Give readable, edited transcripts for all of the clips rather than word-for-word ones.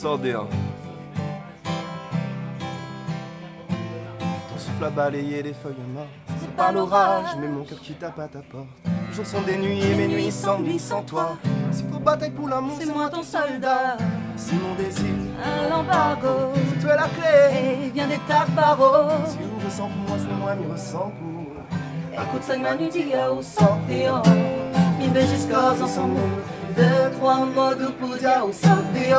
Sors dehors. Ton souffle a balayé les feuilles mortes. C'est pas l'orage, mais mon cœur qui tape à ta porte. Les jours sont des nuits et mes nuits s'ennuient sans toi. S'il faut bataille pour l'amour, C'est moi ton soldat, c'est mon désir. un l'embargo, Si tu es la clé, et vient des taparos. si vous ressens pour moi, c'est moi, m'y ressens pour. Écoute ça, manu dia au sorteio, mi beijos ensemble. Deux, trois mots de pour dire au sorteio.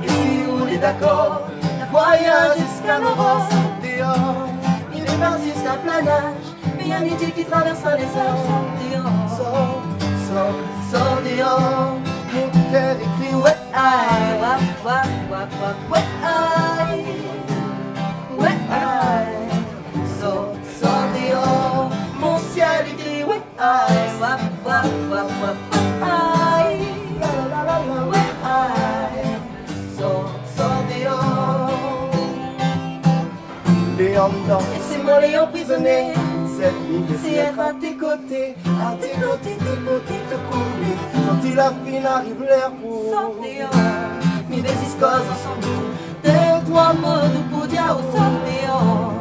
Et si on est d'accord, la voyage jusqu'à l'aurore. Il est pas juste un planage, mais y a un idiot qui traversera les heures. Sors, sors, Sors dehors, mon cœur écrit ouais, aïe, wap, wap, wap, wap, ouais, aïe, ouais, aïe. Sors dehors, mon ciel écrit ouais, aïe, wap, wap, wap, wap, aïe, ouais, aïe. Sors dehors. Léon dedans, Et c'est moi les emprisonné, cette nuit, c'est être à tes côtés, tes côtés te couler. Quand il a fini, arrive l'air pour. sors dehors, mi besis cosas ensemble. Deux, trois mots de pour dire au sors dehors.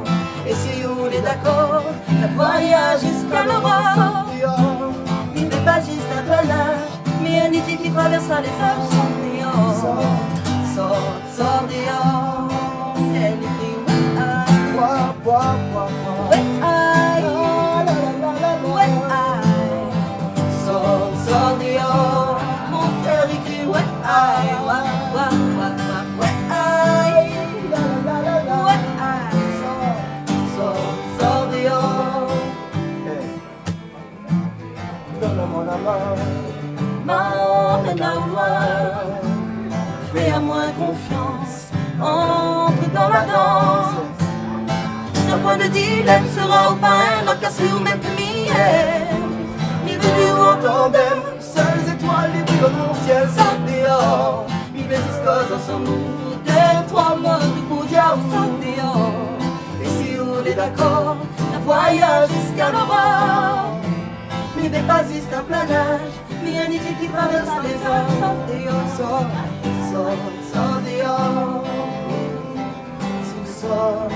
Et si on est d'accord, le voyage jusqu'à l'aurore. Dehors, Il n'est pas juste un planage, mais un idiot qui traversera les heures. Sors dehors, sors dehors. Elle écrit ouais, aïe, bois, bois, bois, bois. ouais, aïe, La, la, la, la, ouais, la. aïe. Sors dehors, mon cœur écrit ouais, aïe, ouais, ouais, ouais, ouais, ouais, aïe, La, la, la, la. ouais, aïe. Sors dehors. Hey. Donne-moi la main. M'emmène à loin, fais à moi confiance, entre dans la danse. Un point de dilemme sera au pain, la cassure même que mienne. Mi venu en tandem, Seules étoiles les plus dans mon ciel. sors dehors, mi besis cosas ensemble. Deux, trois mots de pour dire sors dehors. Et si on est d'accord, un voyage jusqu'à l'aurore. Mi n'est pas juste un planage, mais un idiot qui traverse les heures. Sors dehors, sors dehors. Sors.